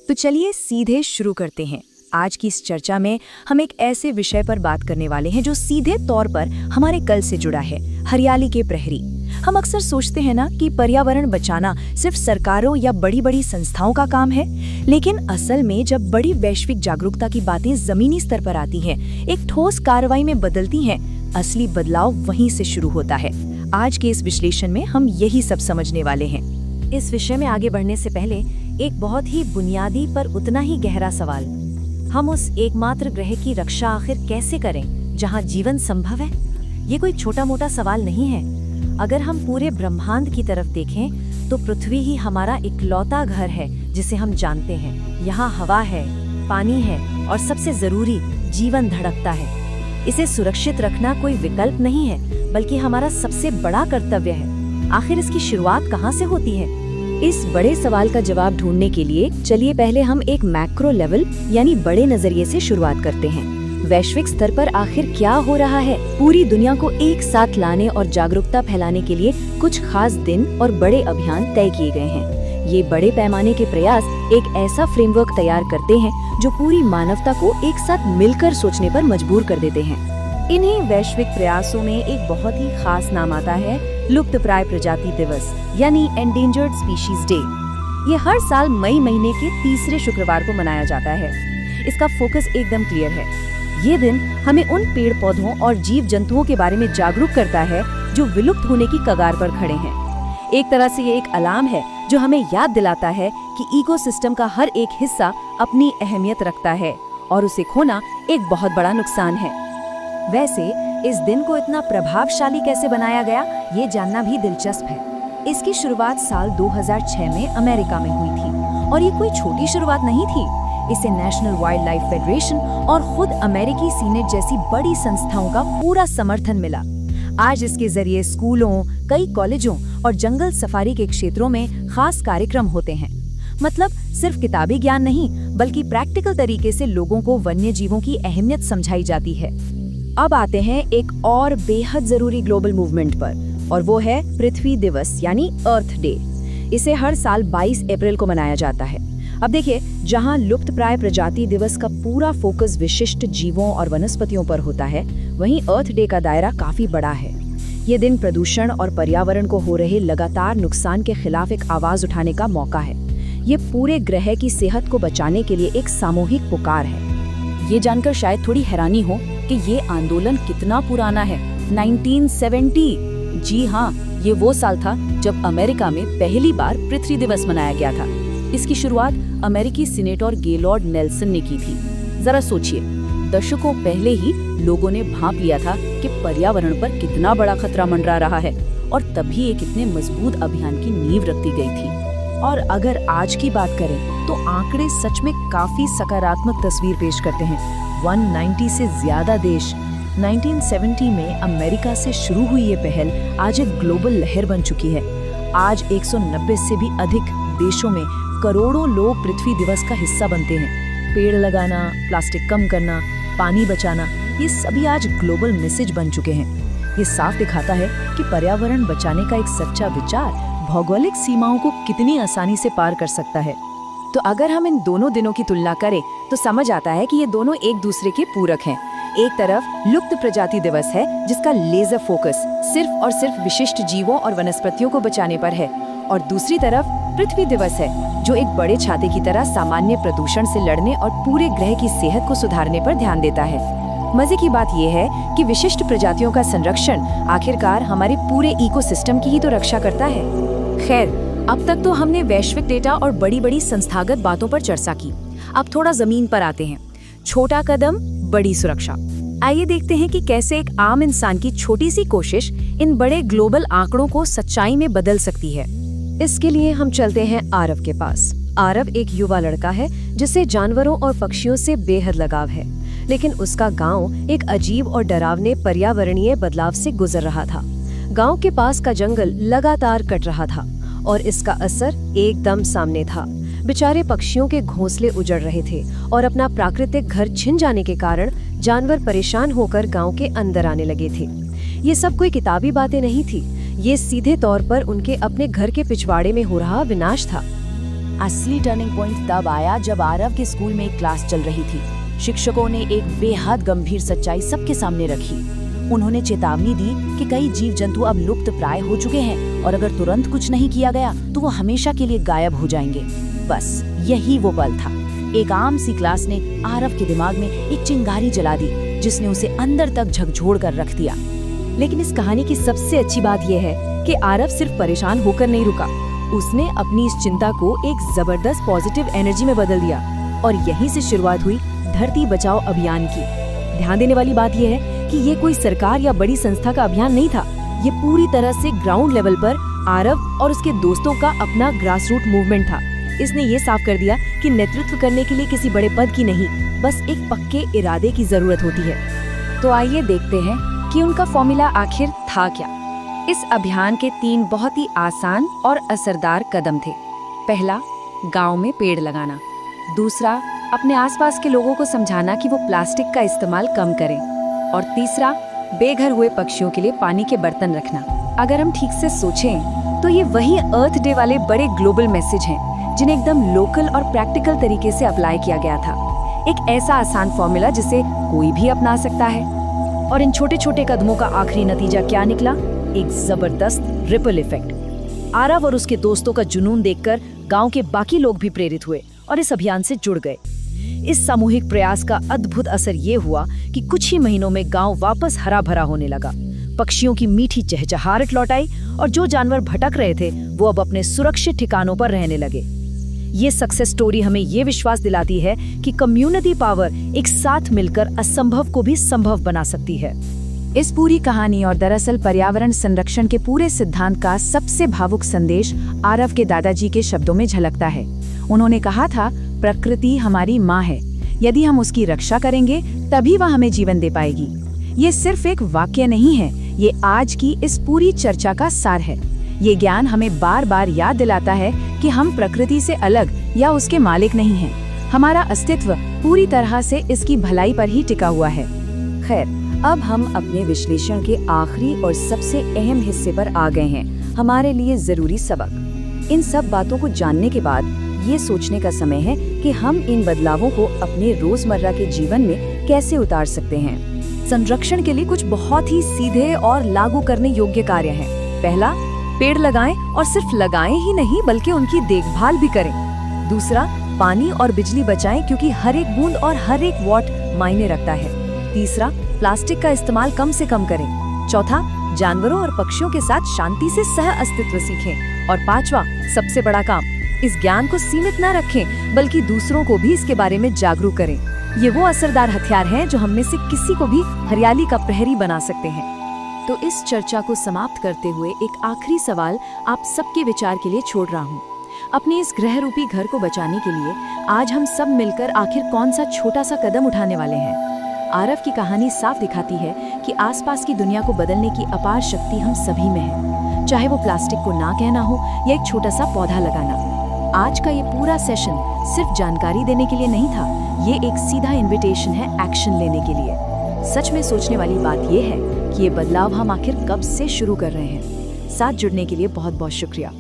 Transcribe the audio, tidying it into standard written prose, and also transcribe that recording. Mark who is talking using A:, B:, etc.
A: तो चलिए सीधे शुरू करते हैं। आज की इस चर्चा में हम एक ऐसे विषय पर बात करने वाले हैं जो सीधे तौर पर हमारे कल से जुड़ा है, हरियाली के प्रहरी। हम अक्सर सोचते हैं ना कि पर्यावरण बचाना सिर्फ सरकारों या बड़ी बड़ी संस्थाओं का काम है, लेकिन असल में जब बड़ी वैश्विक जागरूकता की बातें जमीनी स्तर पर आती हैं, एक ठोस कार्रवाई में बदलती हैं, असली बदलाव वहीं से शुरू होता है। आज के इस विश्लेषण में हम यही सब समझने वाले हैं। इस विषय में आगे बढ़ने से पहले एक बहुत ही बुनियादी पर उतना ही गहरा सवाल, हम उस एकमात्र ग्रह की रक्षा आखिर कैसे करें जहां जीवन संभव है? ये कोई छोटा मोटा सवाल नहीं है। अगर हम पूरे ब्रह्मांड की तरफ देखें तो पृथ्वी ही हमारा इकलौता घर है जिसे हम जानते हैं। यहाँ हवा है, पानी है और सबसे जरूरी जीवन धड़कता है। इसे सुरक्षित रखना कोई विकल्प नहीं है, बल्कि हमारा सबसे बड़ा कर्तव्य है। आखिर इसकी शुरुआत कहाँ से होती है? इस बड़े सवाल का जवाब ढूंढने के लिए चलिए पहले हम एक मैक्रो लेवल यानी बड़े नजरिए से शुरुआत करते हैं। वैश्विक स्तर पर आखिर क्या हो रहा है? पूरी दुनिया को एक साथ लाने और जागरूकता फैलाने के लिए कुछ खास दिन और बड़े अभियान तय किए गए हैं। ये बड़े पैमाने के प्रयास एक ऐसा फ्रेमवर्क तैयार करते हैं जो पूरी मानवता को एक साथ मिलकर सोचने पर मजबूर कर देते हैं। इन्हीं वैश्विक प्रयासों में एक बहुत ही खास नाम आता है लुप्तप्राय प्रजाति दिवस यानी एंडेंजर्ड स्पीशीज डे। ये हर साल मई महीने के तीसरे शुक्रवार को मनाया जाता है। इसका फोकस एकदम क्लियर है। ये दिन हमें उन पेड़ पौधों और जीव जंतुओं के बारे में जागरूक करता है जो विलुप्त होने की कगार पर खड़े हैं। एक तरह से ये एक अलार्म है जो हमें याद दिलाता है कि इकोसिस्टम का हर एक हिस्सा अपनी अहमियत रखता है और उसे खोना एक बहुत बड़ा नुकसान है। वैसे इस दिन को इतना प्रभावशाली कैसे बनाया गया, ये जानना भी दिलचस्प है। इसकी शुरुआत साल 2006 में अमेरिका में हुई थी और ये कोई छोटी शुरुआत नहीं थी। इसे नेशनल वाइल्ड लाइफ फेडरेशन और खुद अमेरिकी सीनेट जैसी बड़ी संस्थाओं का पूरा समर्थन मिला। आज इसके जरिए स्कूलों, कई कॉलेजों और जंगल सफारी के क्षेत्रों में खास कार्यक्रम होते हैं। मतलब सिर्फ किताबी ज्ञान नहीं, बल्कि प्रैक्टिकल तरीके से लोगों को वन्य जीवों की अहमियत समझाई जाती है। अब आते हैं एक और बेहद जरूरी ग्लोबल मूवमेंट पर, और वो है पृथ्वी दिवस यानी अर्थ डे। इसे हर साल 22 अप्रैल को मनाया जाता है। अब देखिए, जहां लुप्तप्राय प्रजाति दिवस का पूरा फोकस विशिष्ट जीवों और वनस्पतियों पर होता है, वहीं अर्थ डे का दायरा काफी बड़ा है। ये दिन प्रदूषण और पर्यावरण को हो रहे लगातार नुकसान के खिलाफ एक आवाज उठाने का मौका है। ये पूरे ग्रह की सेहत को बचाने के लिए एक सामूहिक पुकार है। ये जानकर शायद थोड़ी हैरानी हो कि ये आंदोलन कितना पुराना है, 1970। जी हाँ, ये वो साल था जब अमेरिका में पहली बार पृथ्वी दिवस मनाया गया था। इसकी शुरुआत अमेरिकी सीनेटर गेलॉर्ड नेल्सन ने की थी। जरा सोचिए, दशकों पहले ही लोगों ने भांप लिया था कि पर्यावरण पर कितना बड़ा खतरा मंडरा रहा है, और तभी एक इतने मजबूत अभियान की नींव रखी गई थी। और अगर आज की बात करें तो आंकड़े सच में काफी सकारात्मक तस्वीर पेश करते हैं। 190 से ज्यादा देश। 1970 में अमेरिका से शुरू हुई ये पहल आज एक ग्लोबल लहर बन चुकी है। आज 190 से भी अधिक देशों में करोड़ों लोग पृथ्वी दिवस का हिस्सा बनते हैं। पेड़ लगाना, प्लास्टिक कम करना, पानी बचाना, ये सभी आज ग्लोबल मैसेज बन चुके हैं। ये साफ दिखाता है कि पर्यावरण बचाने का एक सच्चा विचार भौगोलिक सीमाओं को कितनी आसानी से पार कर सकता है। तो अगर हम इन दोनों दिनों की तुलना करें तो समझ आता है कि ये दोनों एक दूसरे के पूरक हैं। एक तरफ लुप्त प्रजाति दिवस है जिसका लेजर फोकस सिर्फ और सिर्फ विशिष्ट जीवों और वनस्पतियों को बचाने पर है, और दूसरी तरफ पृथ्वी दिवस है जो एक बड़े छाते की तरह सामान्य प्रदूषण से लड़ने और पूरे ग्रह की सेहत को सुधारने पर ध्यान देता है। मजे की बात यह है कि विशिष्ट प्रजातियों का संरक्षण आखिरकार हमारे पूरे इकोसिस्टम की ही तो रक्षा करता है। खैर, अब तक तो हमने वैश्विक डेटा और बड़ी बड़ी संस्थागत बातों पर चर्चा की। अब थोड़ा जमीन पर आते हैं। छोटा कदम, बड़ी सुरक्षा। आइए देखते हैं कि कैसे एक आम इंसान की छोटी सी कोशिश इन बड़े ग्लोबल आंकड़ों को सच्चाई में बदल सकती है। इसके लिए हम चलते हैं आरव के पास। आरव एक युवा लड़का है जिसे जानवरों और पक्षियों से बेहद लगाव है, लेकिन उसका गांव एक अजीब और डरावने पर्यावरणीय बदलाव से गुजर रहा था। गांव के पास का जंगल लगातार कट रहा था और इसका असर एकदम सामने था। बेचारे पक्षियों के घोंसले उजड़ रहे थे और अपना प्राकृतिक घर छिन जाने के कारण जानवर परेशान होकर गांव के अंदर आने लगे थे। ये सब कोई किताबी बातें नहीं थी, ये सीधे तौर पर उनके अपने घर के पिछवाड़े में हो रहा विनाश था।
B: असली टर्निंग पॉइंट तब आया जब आरव के स्कूल में एक क्लास चल रही थी। शिक्षकों ने एक बेहद गंभीर सच्चाई सबके सामने रखी। उन्होंने चेतावनी दी कि कई जीव जंतु अब लुप्त प्राय हो चुके हैं और अगर तुरंत कुछ नहीं किया गया तो वो हमेशा के लिए गायब हो जाएंगे। बस यही वो पल था। एक आम सी क्लास ने आरव के दिमाग में एक चिंगारी जला दी, जिसने उसे अंदर तक झकझोर कर रख दिया।
A: लेकिन इस कहानी की सबसे अच्छी बात यह है कि आरव सिर्फ परेशान होकर नहीं रुका। उसने अपनी इस चिंता को एक जबरदस्त पॉजिटिव एनर्जी में बदल दिया और यहीं से शुरुआत हुई धरती बचाओ अभियान की। ध्यान देने वाली बात यह है कि ये कोई सरकार या बड़ी संस्था का अभियान नहीं था। ये पूरी तरह से ग्राउंड लेवल पर आरव और उसके दोस्तों का अपना ग्रासरूट मूवमेंट था। इसने ये साफ कर दिया कि नेतृत्व करने के लिए किसी बड़े पद की नहीं, बस एक पक्के इरादे की जरूरत होती है। तो आइए देखते हैं कि उनका फॉर्मूला आखिर था क्या। इस अभियान के 3 बहुत ही आसान और असरदार कदम थे। पहला, गांव में पेड़ लगाना। दूसरा, अपने आसपास के लोगों को समझाना कि वो प्लास्टिक का इस्तेमाल कम करें। और तीसरा, बेघर हुए पक्षियों के लिए पानी के बर्तन रखना। अगर हम ठीक से सोचें तो ये वही अर्थ डे वाले बड़े ग्लोबल मैसेज हैं जिन्हें एकदम लोकल और प्रैक्टिकल तरीके से अप्लाई किया गया था। एक ऐसा आसान फॉर्मूला जिसे कोई भी अपना सकता है। और इन छोटे छोटे कदमों का आखिरी नतीजा क्या निकला? एक जबरदस्त रिपल इफेक्ट। आरव और उसके दोस्तों का जुनून देखकर गांव के बाकी लोग भी प्रेरित हुए और इस अभियान से जुड़ गए। इस सामूहिक प्रयास का अद्भुत असर ये हुआ कि कुछ ही महीनों में गांव वापस हरा भरा होने लगा। पक्षियों की मीठी चहचहाहट लौट आई और जो जानवर भटक रहे थे वो अब अपने सुरक्षित ठिकानों पर रहने लगे। ये सक्सेस स्टोरी हमें ये विश्वास दिलाती है कि कम्युनिटी पावर एक साथ मिलकर असंभव को भी संभव बना सकती है। इस पूरी कहानी और दरअसल पर्यावरण संरक्षण के पूरे सिद्धांत का सबसे भावुक संदेश आरव के दादाजी के शब्दों में झलकता है। उन्होंने कहा था, प्रकृति हमारी माँ है, यदि हम उसकी रक्षा करेंगे तभी वह हमें जीवन दे पाएगी। ये सिर्फ एक वाक्य नहीं है, ये आज की इस पूरी चर्चा का सार है। ये ज्ञान हमें बार बार याद दिलाता है कि हम प्रकृति से अलग या उसके मालिक नहीं हैं। हमारा अस्तित्व पूरी तरह से इसकी भलाई पर ही टिका हुआ है। खैर, अब हम अपने विश्लेषण के आखिरी और सबसे अहम हिस्से पर आ गए हैं, हमारे लिए जरूरी सबक। इन सब बातों को जानने के बाद ये सोचने का समय है कि हम इन बदलावों को अपने रोजमर्रा के जीवन में कैसे उतार सकते हैं। संरक्षण के लिए कुछ बहुत ही सीधे और लागू करने योग्य कार्य हैं। पहला, पेड़ लगाएं और सिर्फ लगाएं ही नहीं बल्कि उनकी देखभाल भी करें। दूसरा, पानी और बिजली बचाएं क्योंकि हर एक बूंद और हर एक वॉट मायने रखता है। तीसरा, प्लास्टिक का इस्तेमाल कम से कम करें। चौथा, जानवरों और पक्षियों के साथ शांति से सह अस्तित्व सीखें। और पांचवा, सबसे बड़ा काम, इस ज्ञान को सीमित न रखें बल्कि दूसरों को भी इसके बारे में जागरूक करें। ये वो असरदार हथियार हैं जो हम में से किसी को भी हरियाली का प्रहरी बना सकते हैं। तो इस चर्चा को समाप्त करते हुए एक आखिरी सवाल आप सबके विचार के लिए छोड़ रहा हूँ। अपने इस ग्रह रूपी घर को बचाने के लिए आज हम सब मिलकर आखिर कौन सा छोटा सा कदम उठाने वाले हैं? आरव की कहानी साफ दिखाती है कि आसपास की दुनिया को बदलने की अपार शक्ति हम सभी में है, चाहे वो प्लास्टिक को ना कहना हो या एक छोटा सा पौधा लगाना। आज का ये पूरा सेशन सिर्फ जानकारी देने के लिए नहीं था, ये एक सीधा इन्विटेशन है एक्शन लेने के लिए। सच में सोचने वाली बात ये है कि ये बदलाव हम आखिर कब से शुरू कर रहे हैं। साथ जुड़ने के लिए बहुत बहुत शुक्रिया।